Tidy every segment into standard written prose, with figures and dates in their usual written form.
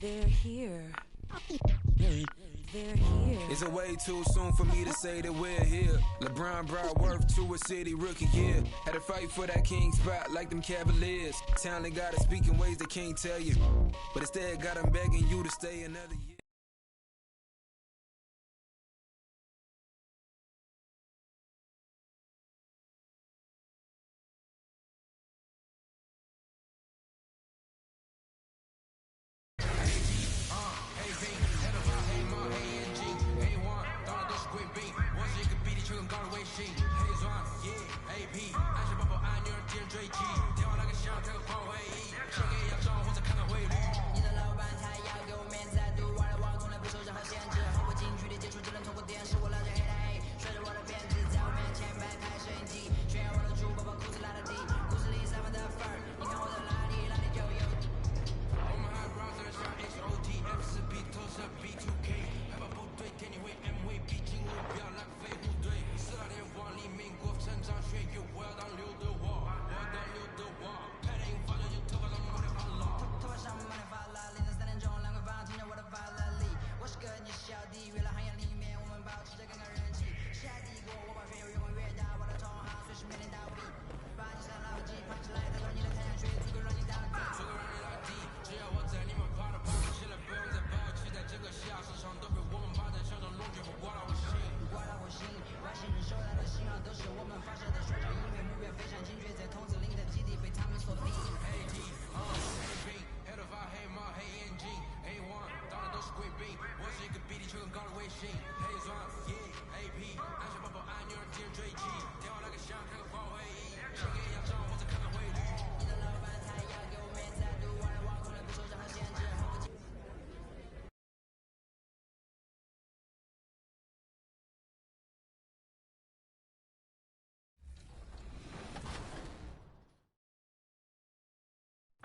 They're here. They're here. Is it way too soon for me to say that we're here? LeBron brought worth to a city rookie year. Had to fight for that king spot like them Cavaliers. Talent gotta speak in ways they can't tell you, but instead got them begging you to stay another year.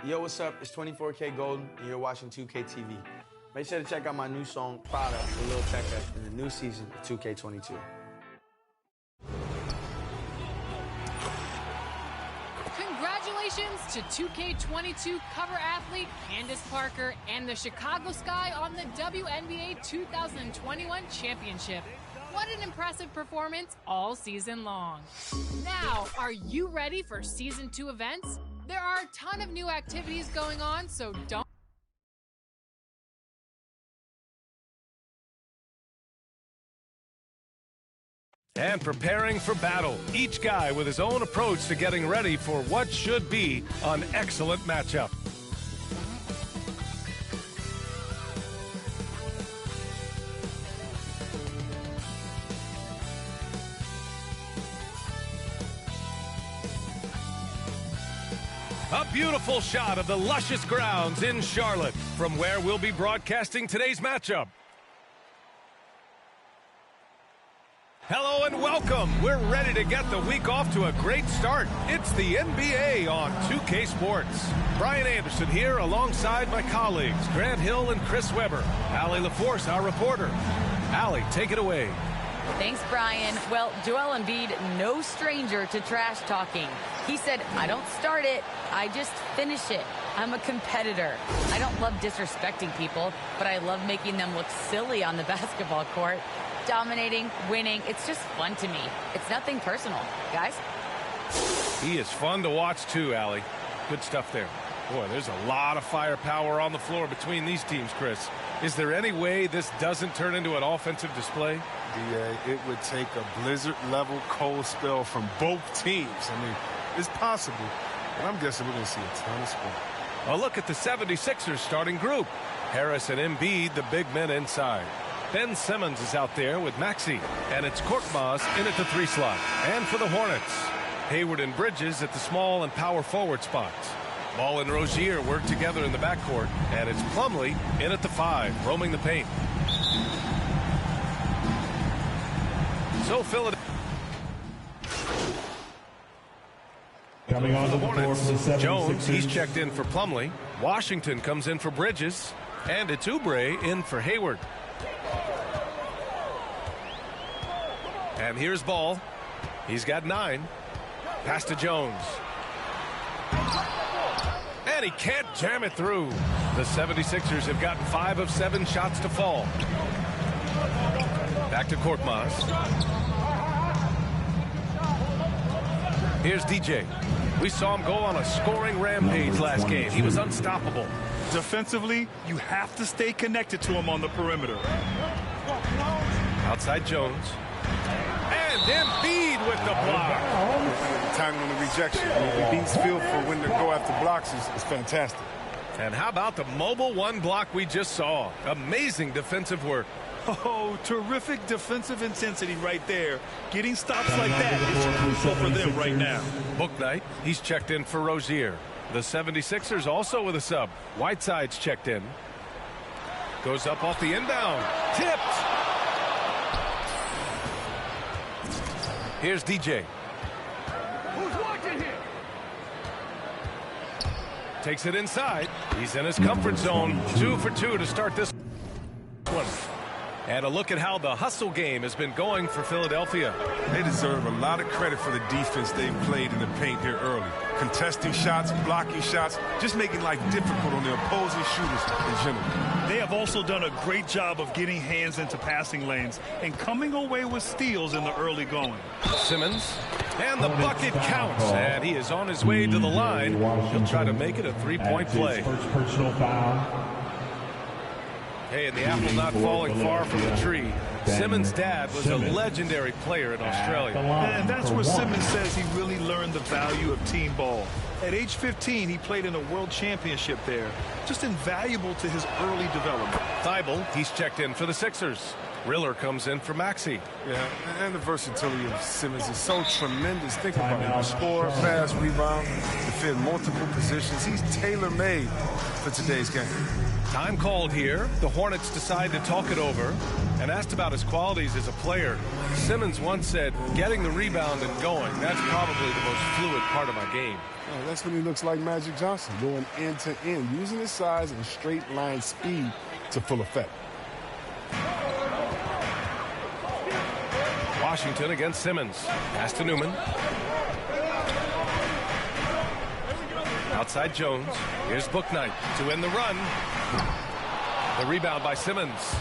Yo, what's up? It's 24K Golden, and you're watching 2K TV. Make sure to check out my new song, Product, with Lil Tecca, in the new season of 2K22. Congratulations to 2K22 cover athlete Candace Parker and the Chicago Sky on the WNBA 2021 championship. What an impressive performance all season long. Now, are you ready for Season 2 events? There are a ton of new activities going on, so don't. And preparing for battle, each guy with his own approach to getting ready for what should be an excellent matchup. A beautiful shot of the luscious grounds in Charlotte, from where we'll be broadcasting today's matchup. Hello and welcome. We're ready to get the week off to a great start. It's the NBA on 2K Sports. Brian Anderson here alongside my colleagues, Grant Hill and Chris Webber. Allie LaForce, our reporter. Allie, take it away. Thanks, Brian. Well, Joel Embiid, no stranger to trash talking. He said, I don't start it, I just finish it. I'm a competitor. I don't love disrespecting people, but I love making them look silly on the basketball court. Dominating, winning, it's just fun to me. It's nothing personal. Guys? He is fun to watch too, Allie. Good stuff there. Boy, there's a lot of firepower on the floor between these teams, Chris. Is there any way this doesn't turn into an offensive display? DA, it would take a blizzard-level cold spell from both teams. I mean, it's possible, but I'm guessing we're going to see a ton of sport. A look at the 76ers starting group. Harris and Embiid, the big men inside. Ben Simmons is out there with Maxey, and it's Korkmaz in at the 3 slot. And for the Hornets, Hayward and Bridges at the small and power forward spots. Ball and Rozier work together in the backcourt, and it's Plumlee in at the 5, roaming the paint. So Philadelphia. Coming on the Hornets, floor for the Jones, 76ers. he's checked in for Plumlee. Washington comes in for Bridges, and it's Oubre in for Hayward. And here's Ball. He's got 9. Pass to Jones. And he can't jam it through. The 76ers have gotten 5 of 7 shots to fall. Back to Korkmaz. Here's DJ. We saw him go on a scoring rampage last game. He was unstoppable. Defensively, you have to stay connected to him on the perimeter. Outside Jones. And Embiid with the block. Timing on the rejection. He beats Field for when to go after blocks is fantastic. And how about the mobile one block we just saw? Amazing defensive work. Oh, terrific defensive intensity right there. Getting stops like that is crucial for them right now. Bouknight, he's checked in for Rozier. The 76ers also with a sub. Whiteside's checked in. Goes up off the inbound. Tipped. Here's DJ. Who's watching here? Takes it inside. He's in his comfort zone. 2 for 2 to start this one. And a look at how the hustle game has been going for Philadelphia. They deserve a lot of credit for the defense they've played in the paint here early. Contesting shots, blocking shots, just making life difficult on the opposing shooters in general. They have also done a great job of getting hands into passing lanes and coming away with steals in the early going. Simmons, and the bucket counts, and he is on his way to the line. He'll try to make it a three-point play. First personal foul. Hey, and the apple not falling far from the tree. Simmons' dad was a legendary player in Australia. And that's where Simmons says he really learned the value of team ball. At age 15, he played in a world championship there. Just invaluable to his early development. Thibault, he's checked in for the Sixers. Riller comes in for Maxey. Yeah, and the versatility of Simmons is so tremendous. Think about it. Score, pass, rebound, defend multiple positions. He's tailor-made for today's game. Time called here. The Hornets decide to talk it over. And asked about his qualities as a player, Simmons once said, getting the rebound and going, that's probably the most fluid part of my game. Yeah, that's when he looks like Magic Johnson, going end to end, using his size and straight line speed to full effect. Washington against Simmons. Pass to Newman. Outside Jones. Here's Bouknight to end the run. The rebound by Simmons.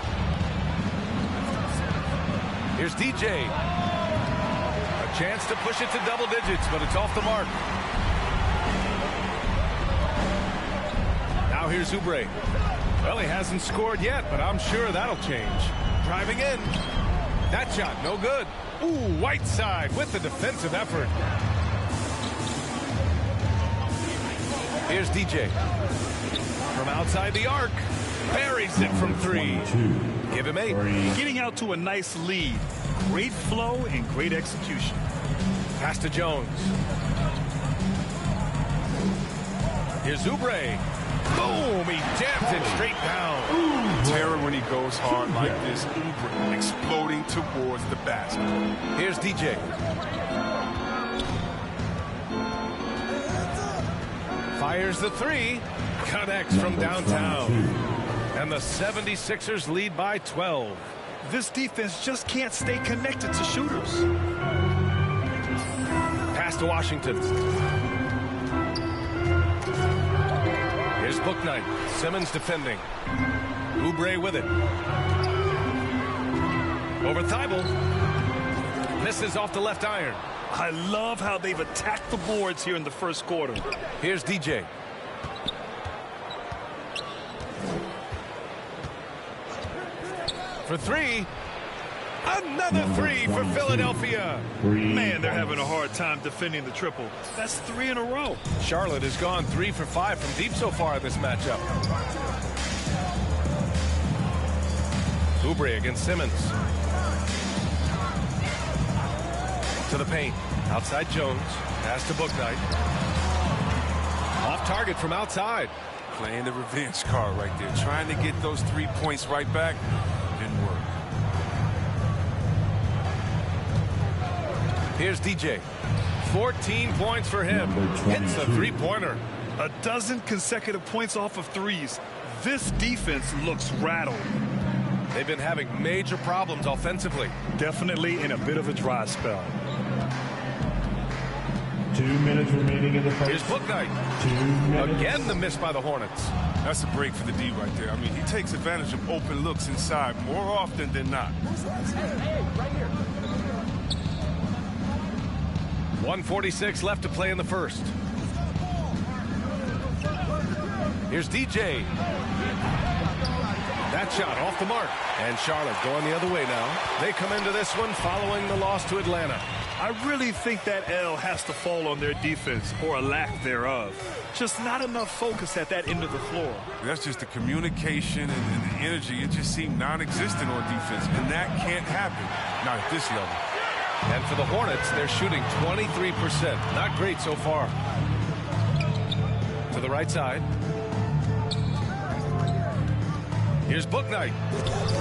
Here's DJ. A chance to push it to double digits, but it's off the mark. Now here's Oubre. Well, he hasn't scored yet, but I'm sure that'll change. Driving in. That shot, no good. Ooh, Whiteside with the defensive effort. Here's DJ. From outside the arc. Buries it from 3. Give him 8. Getting out to a nice lead. Great flow and great execution. Pass to Jones. Here's Oubre. Boom! He jams it straight down. Terror when he goes hard like this. Oubre exploding towards the basket. Here's DJ. Fires the 3. Connects from downtown. And the 76ers lead by 12. This defense just can't stay connected to shooters. Pass to Washington. Here's Bouknight. Simmons defending. Oubre with it. Over Thibault. Misses off the left iron. I love how they've attacked the boards here in the first quarter. Here's DJ. For 3. Another 3 for Philadelphia. Man, they're having a hard time defending the triple. That's 3 in a row. Charlotte has gone 3 for 5 from deep so far in this matchup. Oubre against Simmons. To the paint. Outside Jones. Pass to Bouknight. Off target from outside. Playing the revenge card right there. Trying to get those 3 points right back. Didn't work. Here's DJ. 14 points for him. Hits a three-pointer. A dozen consecutive points off of threes. This defense looks rattled. They've been having major problems offensively. Definitely in a bit of a dry spell. 2 minutes remaining in the first. Here's Bouknight. 2 minutes. Again, the miss by the Hornets. That's a break for the D right there. I mean, he takes advantage of open looks inside more often than not. Hey, right here. 1:46 left to play in the first. Here's DJ. That shot off the mark. And Charlotte going the other way now. They come into this one following the loss to Atlanta. I really think that L has to fall on their defense, or a lack thereof. Just not enough focus at that end of the floor. That's just the communication and the energy. It just seemed non-existent on defense, and that can't happen. Not at this level. And for the Hornets, they're shooting 23%. Not great so far. To the right side. Here's Bouknight.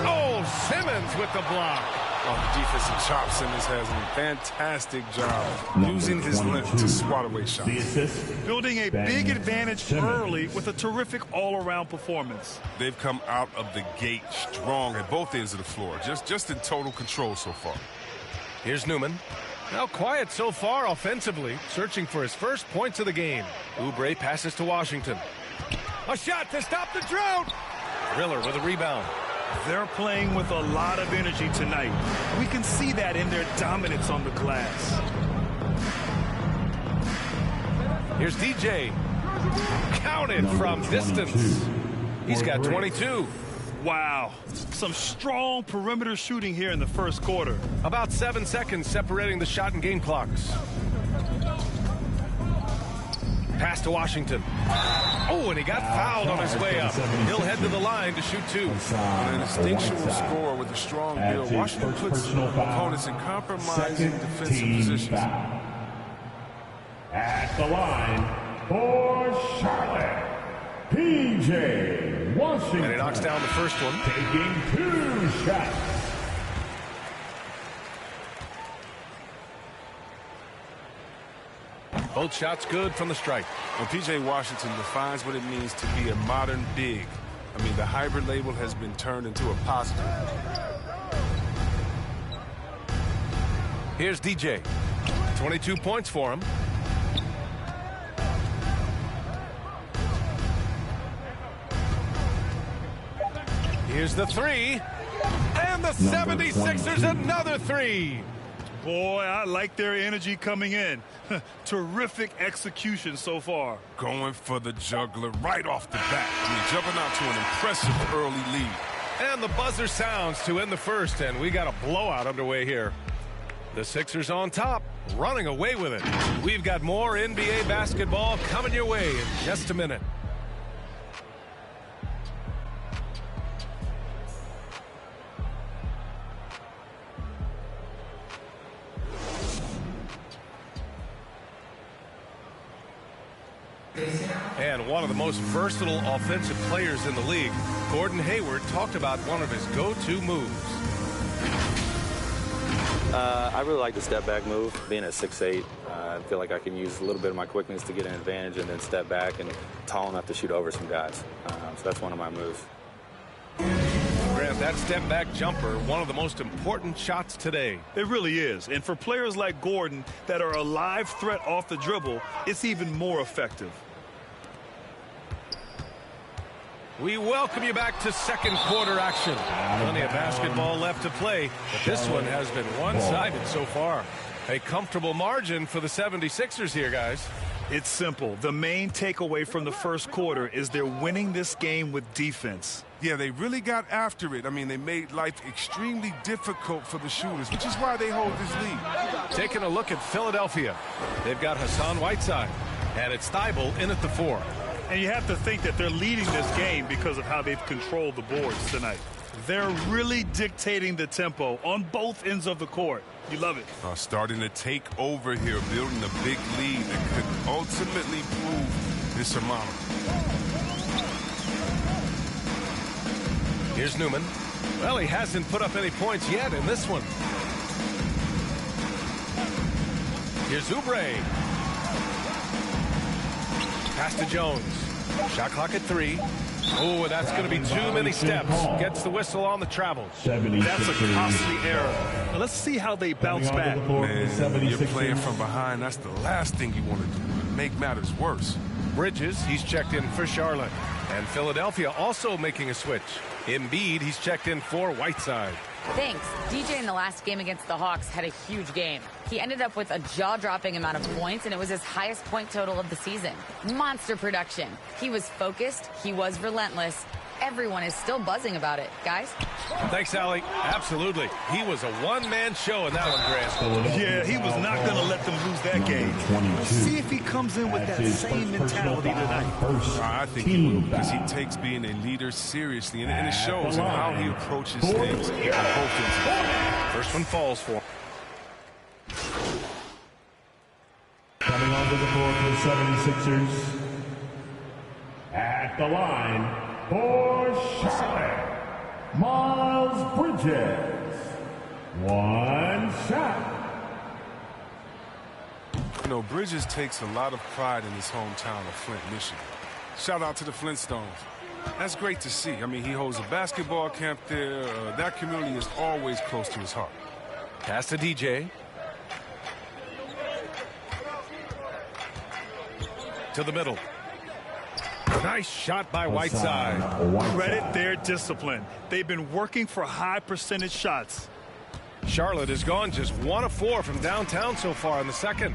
Oh, Simmons with the block. Oh, the defensive chop. Simmons has a fantastic job using his length to swat away shots. The assist. Building a big advantage early with a terrific all-around performance. They've come out of the gate strong at both ends of the floor. Just in total control so far. Here's Newman. Now quiet so far offensively, searching for his first points of the game. Oubre passes to Washington. A shot to stop the drought. Riller with a rebound. They're playing with a lot of energy tonight. We can see that in their dominance on the glass. Here's DJ. Counted from distance. He's got 22. Wow. Some strong perimeter shooting here in the first quarter. About 7 seconds separating the shot and game clocks. Pass to Washington. Oh, and he got fouled on his way up. He'll head to the line to shoot 2. An instinctual score with a strong build. Washington puts opponents in compromising defensive positions. Foul. At the line for Charlotte, P.J. Washington. And he knocks down the first one. Taking 2 shots. Both shots good from the strike. Well, P.J. Washington defines what it means to be a modern big. I mean, the hybrid label has been turned into a positive. Here's DJ. 22 points for him. Here's the 3. And the 76ers another 3. Boy, I like their energy coming in. Terrific execution so far. Going for the juggler right off the bat. I mean, jumping out to an impressive early lead. And the buzzer sounds to end the first, and we got a blowout underway here. The Sixers on top, running away with it. We've got more NBA basketball coming your way in just a minute. And one of the most versatile offensive players in the league, Gordon Hayward, talked about one of his go-to moves. I really like the step-back move. Being at 6'8", I feel like I can use a little bit of my quickness to get an advantage and then step back and tall enough to shoot over some guys. So that's one of my moves. Grant, that step-back jumper, one of the most important shots today. It really is. And for players like Gordon that are a live threat off the dribble, it's even more effective. We welcome you back to second quarter action. Plenty of basketball left to play, but this one has been one-sided so far. A comfortable margin for the 76ers here, guys. It's simple. The main takeaway from the first quarter is they're winning this game with defense. Yeah, they really got after it. I mean, they made life extremely difficult for the shooters, which is why they hold this lead. Taking a look at Philadelphia. They've got Hassan Whiteside, and it's Thybulle in at the 4. And you have to think that they're leading this game because of how they've controlled the boards tonight. They're really dictating the tempo on both ends of the court. You love it. Starting to take over here, building a big lead that could ultimately prove insurmountable. Here's Newman. Well, he hasn't put up any points yet in this one. Here's Oubre. Pass to Jones. Shot clock at 3. Oh, that's going to be too many steps. Gets the whistle on the travel. That's a costly error. Now let's see how they bounce back. Man, you're playing from behind. That's the last thing you want to do. Make matters worse. Bridges, he's checked in for Charlotte. And Philadelphia also making a switch. Embiid, he's checked in for Whiteside. Thanks. DJ in the last game against the Hawks had a huge game. He ended up with a jaw-dropping amount of points, and it was his highest point total of the season. Monster production. He was focused. He was relentless. Everyone is still buzzing about it. Guys? Thanks, Allie. Absolutely. He was a one-man show in that one, Grant. Yeah, he was not going to let them lose that game. See if he comes in with that same mentality tonight. I think he will, because he takes being a leader seriously, and it shows in how he approaches things on both ends. First one falls for him. Coming onto the floor for the 76ers. At the line for Charlotte, Miles Bridges. One shot. You know, Bridges takes a lot of pride in his hometown of Flint, Michigan. Shout out to the Flintstones. That's great to see. I mean, he holds a basketball camp there. That community is always close to his heart. Pass to DJ. To the middle. Nice shot by Whiteside. Credit their discipline. They've been working for high percentage shots. Charlotte has gone just 1 of 4 from downtown so far in the second.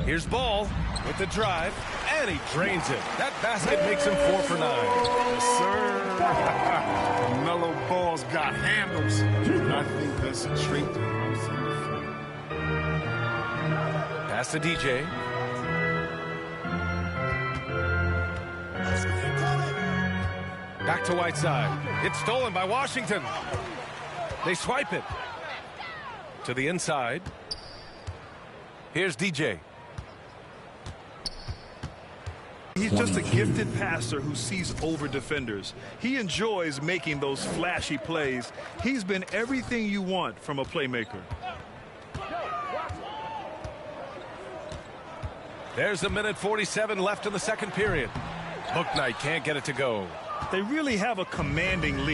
Here's Ball with the drive, and he drains it. That basket makes him 4 for 9. Yes, sir. Mellow Ball's got handles. I think that's a trait that runs in the floor. Pass to DJ. Back to Whiteside. It's stolen by Washington. They swipe it. To the inside. Here's DJ. He's just a gifted passer who sees over defenders. He enjoys making those flashy plays. He's been everything you want from a playmaker. There's a minute 47 left in the second period. Bouknight can't get it to go. They really have a commanding lead.